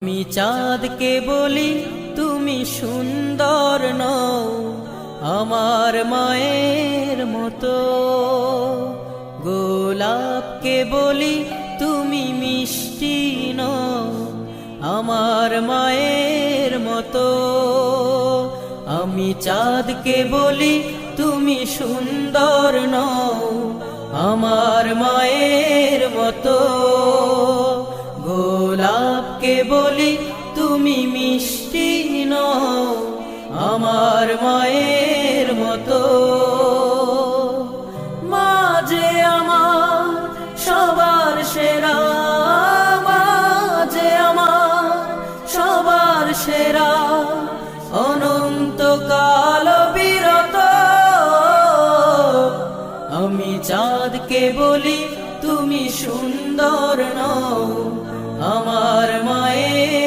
আমি চাঁদকে বলি তুমি সুন্দর নও আমার মায়ের মতো, গোলাপকে বলি তুমি মিষ্টি নও আমার মায়ের মতো। আমি চাঁদকে বলি তুমি সুন্দর নও আমার মায়ের মতো, গোলাপকে বলি তুমি মিষ্টি নও আমার মায়ের মতো। মা যে আমার সবার সেরা, মা যে আমার সবার সেরা, অনন্তকাল বিরত। আমি চাঁদকে বলি তুমি সুন্দর নও আমার মায়ের